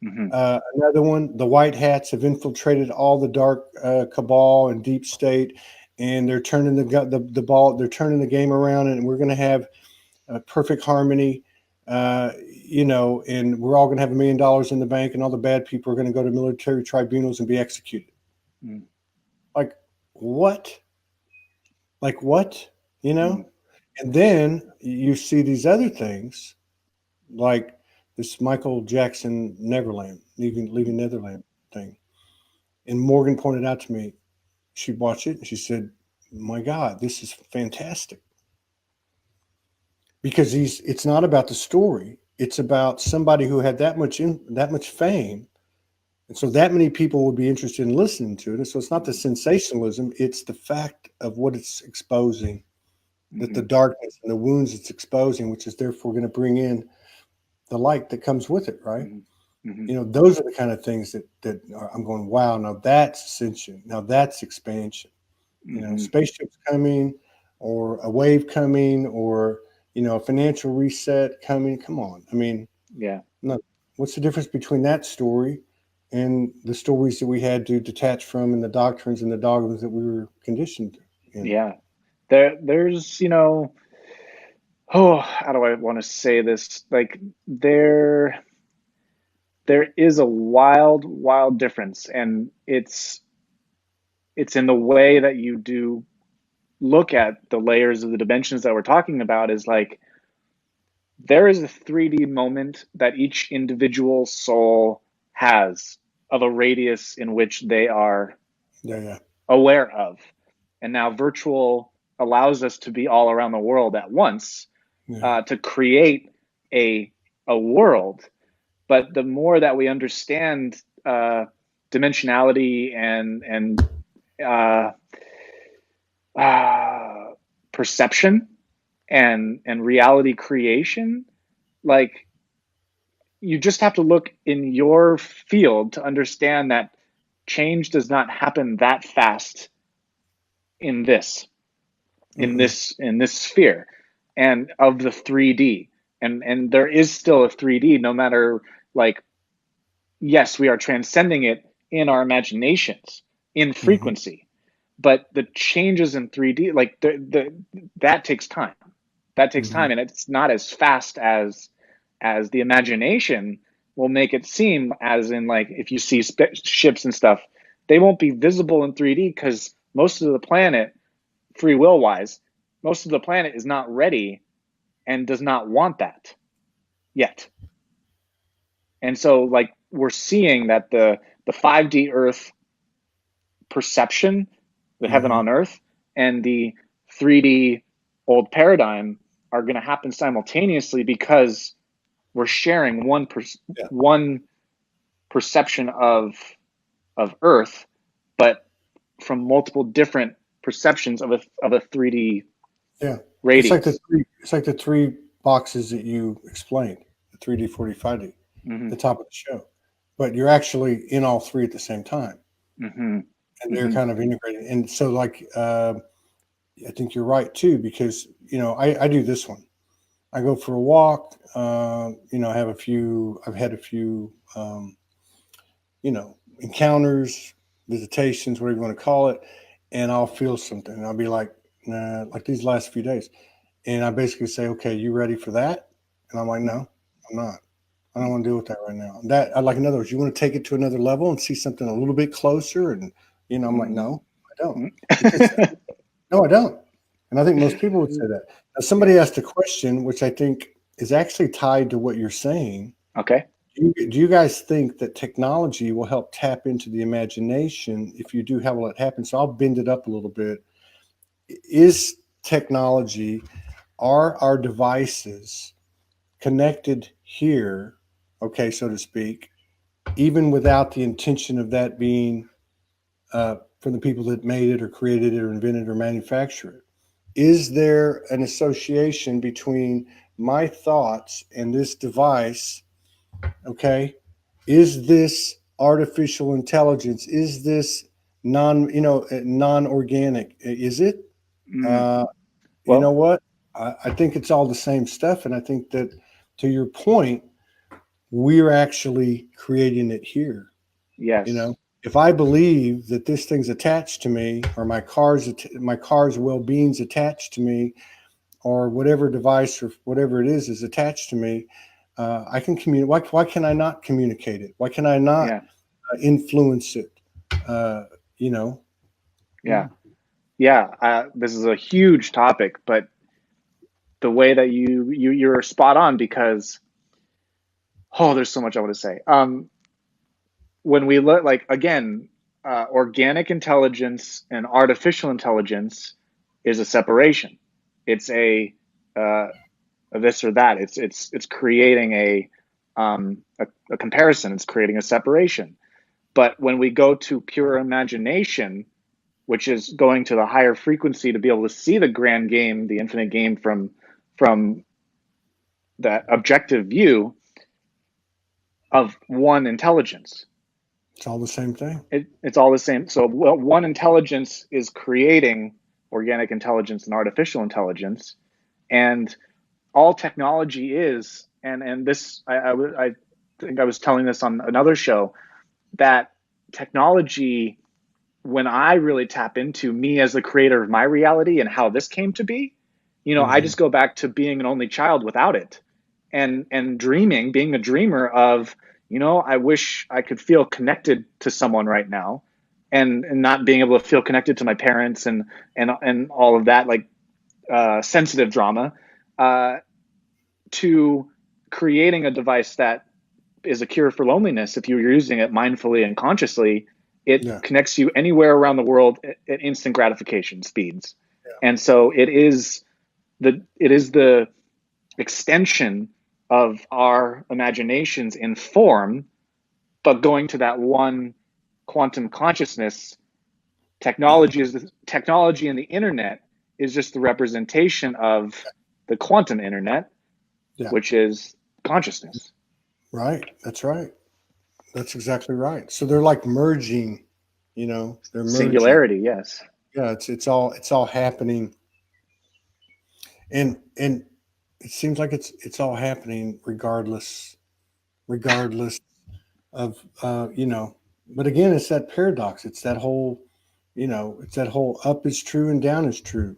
Mm-hmm. Another one, the white hats have infiltrated all the dark cabal and deep state, and they're turning the ball. They're turning the game around, and we're going to have perfect harmony. And we're all going to have $1 million in the bank, and all the bad people are going to go to military tribunals and be executed. Mm. Like what? Like what? You Mm. know? And then you see these other things, like this Michael Jackson Neverland, leaving Netherland thing. And Morgan pointed out to me, she watched it and she said, "My God, this is fantastic." Because it's not about the story; it's about somebody who had that much fame, and so that many people would be interested in listening to it. And so it's not the sensationalism; it's the fact of what it's exposing, that the Mm-hmm. darkness and the wounds it's exposing, which is therefore going to bring in the light that comes with it, right? Mm-hmm. Mm-hmm. Those are the kind of things that I'm going, wow, now that's ascension. Now that's expansion. Mm-hmm. Spaceships coming or a wave coming or, a financial reset coming. Come on. I mean, Yeah. no, what's the difference between that story and the stories that we had to detach from and the doctrines and the dogmas that we were conditioned in? Yeah. There's, how do I want to say this? Like there is a wild, wild difference, and it's in the way that you do look at the layers of the dimensions that we're talking about. Is like there is a 3D moment that each individual soul has of a radius in which they are Yeah, yeah. aware of. And now virtual allows us to be all around the world at once, Yeah. to create a world. But the more that we understand dimensionality and uh, perception and reality creation, like you just have to look in your field to understand that change does not happen that fast in this sphere and of the 3D. And there is still a 3D, no matter, like, yes, we are transcending it in our imaginations in frequency, but the changes in 3D, like that takes time. That takes time, and it's not as fast as the imagination will make it seem. As in, like, if you see ships and stuff, they won't be visible in 3D because most of the planet, free will wise, most of the planet is not ready and does not want that yet. And so, like, we're seeing that the 5D Earth perception, the heaven on Earth, and the 3D old paradigm are going to happen simultaneously because we're sharing one perception of Earth, but from multiple different perceptions of a 3D radius. It's like the three boxes that you explained, the 3D, 4D, 5D, the top of the show. But you're actually in all three at the same time. And they're kind of integrated. And so, like, I think you're right too, because, you know, I do this one. I go for a walk, you know, I've had a few, you know, encounters, visitations, whatever you want to call it. And I'll feel something. And I'll be like, nah, like these last few days. And I basically say, okay, you ready for that? And I'm like, no, I'm not. I don't want to deal with that right now. That, like, in other words, you want to take it to another level and see something a little bit closer. And, you know, I'm like, no, I don't. No, I don't. And I think most people would say that. Now, somebody asked a question, which I think is actually tied to what you're saying. Okay. Do you guys think that technology will help tap into the imagination? If you do, how will it happen? So I'll bend it up a little bit. Is technology, are our devices connected here, okay, so to speak, even without the intention of that being from the people that made it or created it or invented or manufactured it? Is there an association between my thoughts and this device? Okay. Is this artificial intelligence? Is this non-organic? Is it? You know what? I think it's all the same stuff. And I think that, to your point, we're actually creating it here. Yes. You know, if I believe that this thing's attached to me, or my car's well-being's attached to me, or whatever device or whatever it is attached to me, I can communicate. Why can I not communicate it? Why can I not influence it? You know? Yeah. This is a huge topic, but the way that you're spot on, because, there's so much I want to say. When we look, like, again, organic intelligence and artificial intelligence is a separation. It's a this or that. It's creating a comparison. It's creating a separation. But when we go to pure imagination, which is going to the higher frequency to be able to see the grand game, the infinite game from that objective view of one intelligence. It's all the same thing. It's all the same. So, one intelligence is creating organic intelligence and artificial intelligence, and all technology is, and this, I think I was telling this on another show, that technology, when I really tap into me as the creator of my reality and how this came to be, you know, I just go back to being an only child without it, and dreaming, being a dreamer of, you know, I wish I could feel connected to someone right now, and not being able to feel connected to my parents and all of that, like, sensitive drama, to creating a device that is a cure for loneliness. If you're using it mindfully and consciously, it connects you anywhere around the world at instant gratification speeds. And so it is the extension of our imaginations in form, but going to that one quantum consciousness. Technology and the internet is just the representation of the quantum internet, which is consciousness. Right. That's right. That's exactly right. So they're like merging You know, they're merging. Singularity, yes. Yeah, it's all happening, and it seems like it's all happening regardless of But again, it's that paradox. It's that whole, it's that whole up is true and down is true.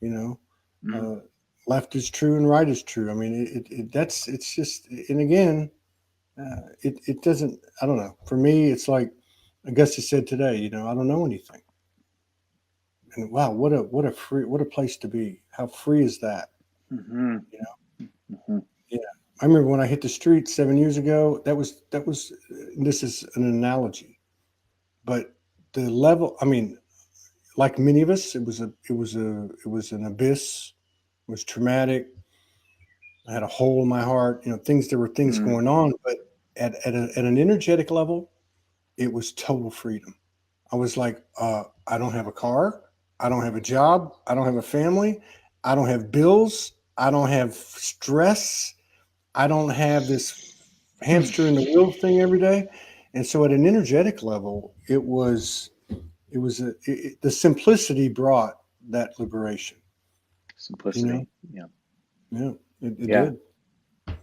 You know, Mm-hmm. uh, left is true and right is true. I mean, it's just, and again, it doesn't. I don't know. For me, it's like Augustus said today. I don't know anything. And wow, what a place to be. How free is that? Mm-hmm. You know? Mm-hmm. Yeah. I remember when I hit the street 7 years ago. That was. This is an analogy, but the level. I mean, like many of us, it was an abyss. It was traumatic. I had a hole in my heart. There were things Mm-hmm. going on, but at an energetic level, it was total freedom. I was like, I don't have a car. I don't have a job. I don't have a family. I don't have bills. I don't have stress. I don't have this hamster in the wheel thing every day. And so at an energetic level, the simplicity brought that liberation, you know? Simplicity. Yeah. Yeah, it Yeah. did.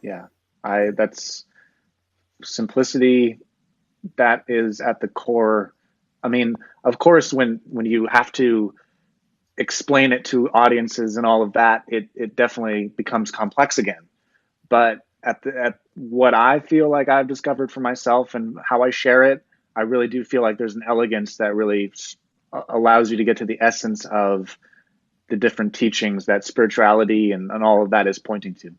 Yeah. That's simplicity. That is at the core. I mean, of course, when you have to explain it to audiences and all of that, it definitely becomes complex again. But at what I feel like I've discovered for myself and how I share it, I really do feel like there's an elegance that really allows you to get to the essence of the different teachings that spirituality and all of that is pointing to.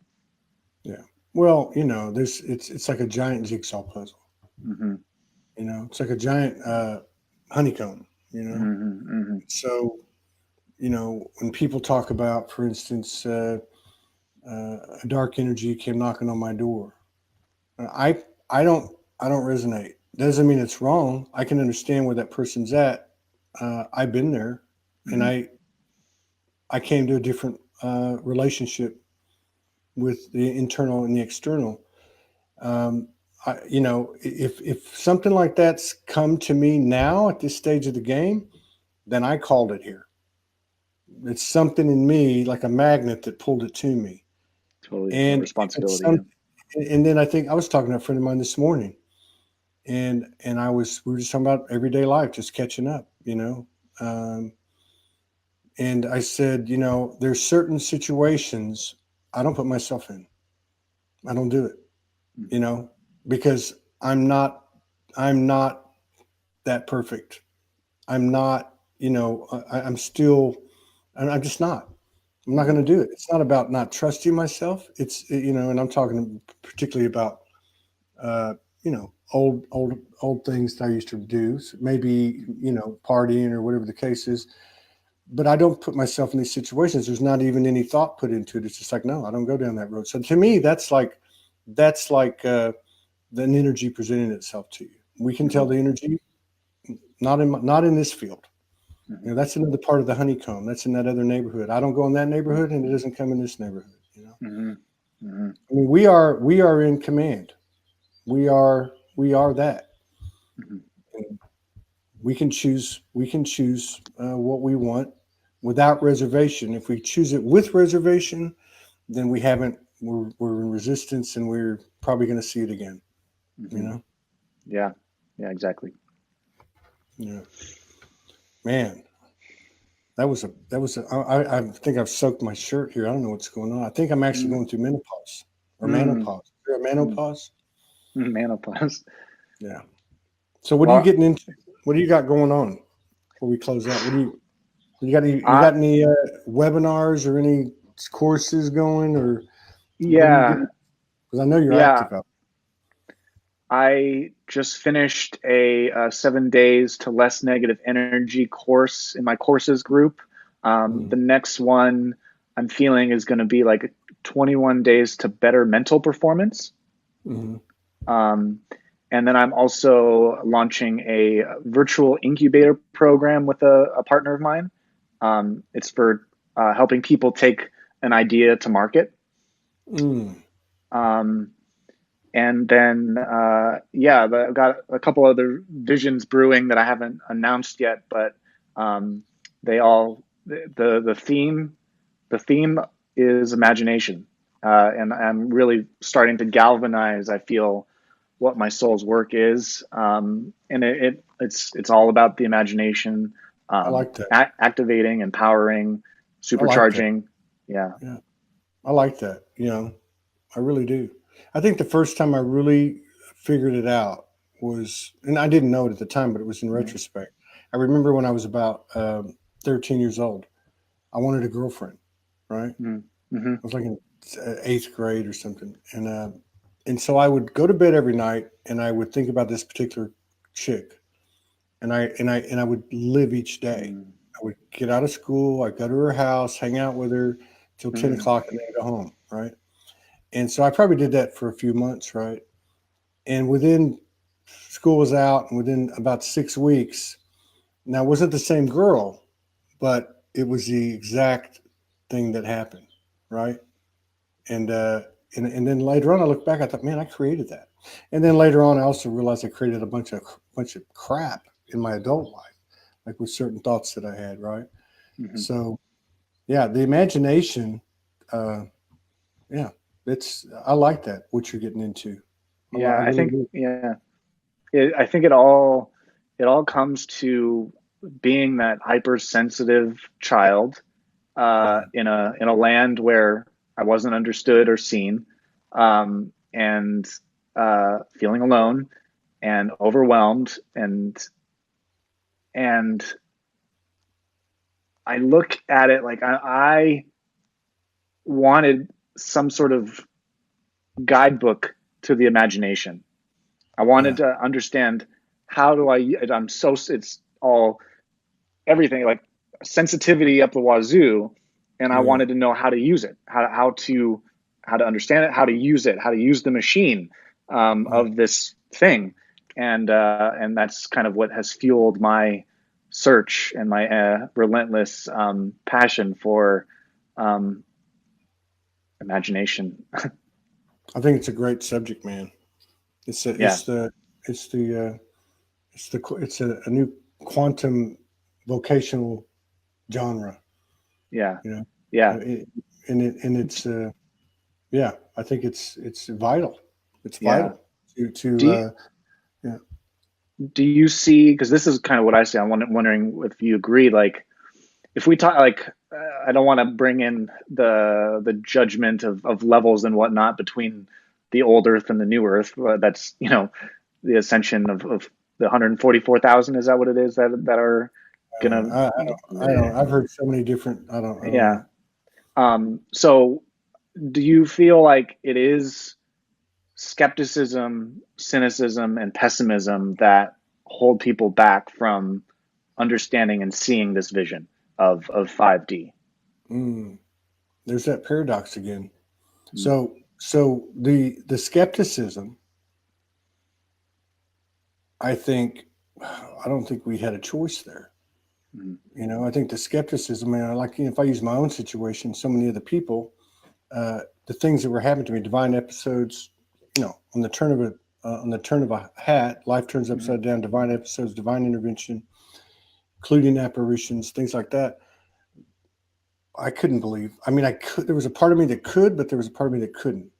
Yeah. Well, there's it's like a giant jigsaw puzzle. Mm-hmm. It's like a giant honeycomb. Mm-hmm. Mm-hmm. So when people talk about, for instance, a dark energy came knocking on my door, I I don't I don't resonate. Doesn't mean it's wrong. I can understand where that person's at. I've been there, and Mm-hmm. I came to a different relationship with the internal and the external. If something like that's come to me now at this stage of the game, then I called it here. It's something in me, like a magnet, that pulled it to me. Totally a And if it's responsibility. Yeah. some, and then I think I was talking to a friend of mine this morning, and we were just talking about everyday life, just catching up. Um, and I said, there's certain situations I don't put myself in. I don't do it, you Mm-hmm. know, because I'm not that perfect. I'm not, I'm still, I'm just not. I'm not Mm-hmm. going to do it. It's not about not trusting myself. And I'm talking particularly about, old things that I used to do. So maybe, partying or whatever the case is. But I don't put myself in these situations. There's not even any thought put into it. It's just like, no, I don't go down that road. So to me, that's like an energy presenting itself to you. We can tell Mm-hmm. the energy not in this field. Mm-hmm. That's another part of the honeycomb. That's in that other neighborhood. I don't go in that neighborhood, and it doesn't come in this neighborhood. Mm-hmm. Mm-hmm. I mean, we are in command. We are that. Mm-hmm. And we can choose what we want without reservation. If we choose it with reservation, then we haven't. We're in resistance, and we're probably going to see it again. You Mm-hmm. know. Yeah. Yeah. Exactly. Yeah. Man, I think I've soaked my shirt here. I don't know what's going on. I think I'm actually going through menopause or Mm-hmm. menopause. Is there a menopause? Menopause. Yeah. So what are you Well, getting into? What do you got going on before we close out? You I got any webinars or any courses going, or what are you yeah, getting? Because I know you're yeah. active out. I just finished a 7 days to less negative energy course in my courses group. Mm-hmm. The next one I'm feeling is going to be like 21 days to better mental performance. Mm-hmm. Um, and then I'm also launching a virtual incubator program with a partner of mine. It's for helping people take an idea to market. Mm. Um, and then I've got a couple other visions brewing that I haven't announced yet, but they all the theme is imagination, and I'm really starting to galvanize. I feel what my soul's work is, and it's all about the imagination, I like that. activating, empowering, I like that. supercharging. Yeah. Yeah, I like that. I really do. I think the first time I really figured it out was, and I didn't know it at the time, but it was in Mm-hmm. retrospect. I remember when I was about 13 years old, I wanted a girlfriend, right? Mm-hmm. I was like in eighth grade or something, and so I would go to bed every night, and I would think about this particular chick, and I would live each day. I would get out of school, I'd go to her house, hang out with her till 10 Mm-hmm. o'clock, and then go home, right? And so I probably did that for a few months, right? And within school was out, and within about 6 weeks, now it wasn't the same girl, but it was the exact thing that happened, right? And and then later on, I look back, I thought, man, I created that. And then later on, I also realized I created a bunch of crap in my adult life, like with certain thoughts that I had, right? Mm-hmm. So yeah, the imagination, uh, yeah, I like that what you're getting into. I Yeah, I really think do. I think it all comes to being that hypersensitive child, Yeah, in a land where I wasn't understood or seen, and feeling alone and overwhelmed, and I look at it like I wanted some sort of guidebook to the imagination. I wanted yeah, to understand how do I. I'm so it's all everything like sensitivity up the wazoo, and I yeah. wanted to know how to use it, how to understand it, how to use it, how to use the machine, Yeah. of this thing, and that's kind of what has fueled my search and my relentless passion for um, imagination. I think it's a great subject, man. It's a, Yeah, it's the it's the it's a new quantum vocational genre, yeah, you know, yeah. it, and it's yeah, I think it's vital. It's Yeah. vital to Do you, yeah. do you see? Because this is kind of what I see. I'm wondering if you agree. Like, if we talk, like, I don't want to bring in the judgment of levels and whatnot between the old Earth and the new Earth. That's the ascension of the 144,000. Is that what it is that are gonna? I don't. I've heard so many different. I don't Yeah. know. So, do you feel like it is skepticism, cynicism, and pessimism that hold people back from understanding and seeing this vision of 5D? Mm, there's that paradox again. Mm, So the skepticism, I think, I don't think we had a choice there. mm, I think the skepticism, and like if I use my own situation, so many other people, the things that were happening to me, divine episodes, on the turn of a hat, life turns mm, upside down, divine episodes, divine intervention, including apparitions, things like that. I couldn't believe. I mean, I could. There was a part of me that could, but there was a part of me that couldn't.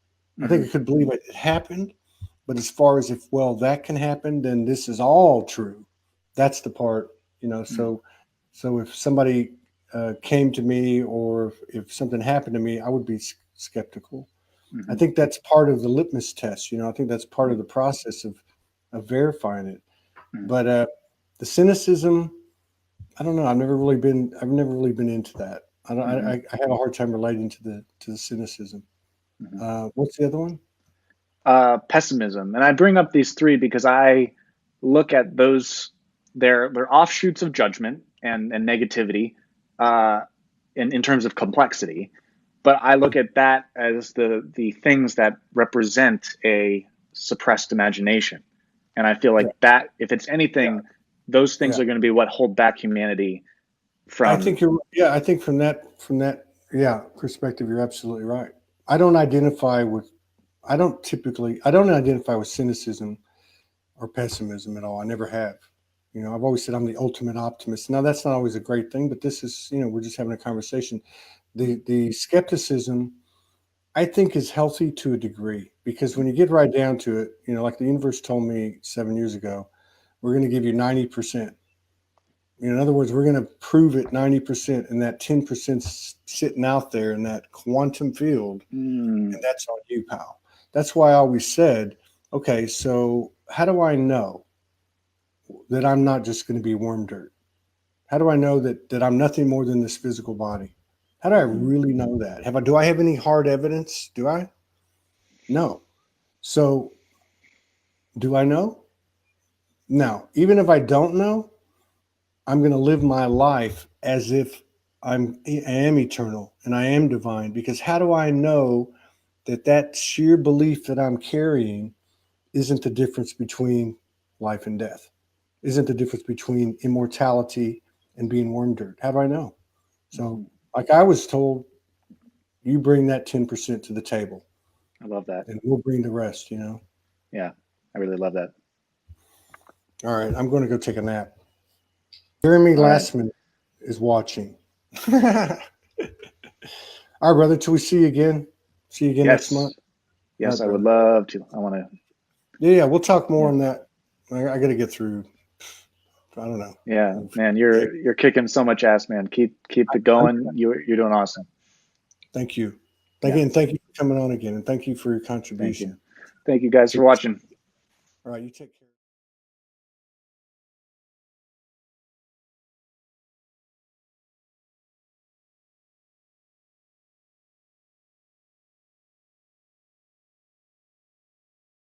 I think mm, I could believe it happened, but as far as if that can happen, then this is all true. That's the part. mm, So if somebody came to me, or if something happened to me, I would be skeptical. I mm, think that's part of the litmus test. I think that's part mm, of the process of verifying it. mm, But the cynicism, I don't know. I've never really been into that. I don't. mm, I have a hard time relating to the cynicism. mm. What's the other one? Pessimism, and I bring up these three because I look at those. They're offshoots of judgment and negativity, uh, in terms of complexity. But I look at that as the things that represent a suppressed imagination, and I feel Yeah, like that if it's yeah, anything, those things yeah. are going to be what hold back humanity I from. think you're. Yeah, I think from that yeah perspective, you're absolutely right. I don't identify with I don't identify with cynicism or pessimism at all. I never have. I've always said I'm the ultimate optimist. Now that's not always a great thing, but this is, we're just having a conversation. The skepticism, I think, is healthy to a degree, because when you get right down to it, like the universe told me 7 years ago, we're going to give you 90%. In other words, we're going to prove it 90%, and that 10% sitting out there in that quantum field, and that's on you, pal. That's why I always said, okay, so how do I know that I'm not just going to be worm dirt? How do I know that I'm nothing more than this physical body? How do I really know that? Do I have any hard evidence? Do I? No. So do I know? No. Even if I don't know, I'm going to live my life as if I am eternal and I am divine, because how do I know that sheer belief that I'm carrying isn't the difference between life and death? Isn't the difference between immortality and being worm dirt? How do I know? So, like I was told, you bring that 10% to the table. I love that. And we'll bring the rest, Yeah, I really love that. All right, I'm going to go take a nap. Jeremy Lasman is watching. All right, brother, till we see you again. See you again next month. Yes, right, I would love to. I want to. Yeah, we'll talk more on that. I got to get through. I don't know. Yeah, man, you're kicking so much ass, man. Keep it going. You're doing awesome. Thank you. Thank you for coming on again, and thank you for your contribution. Thank you guys for watching. All right, you take care.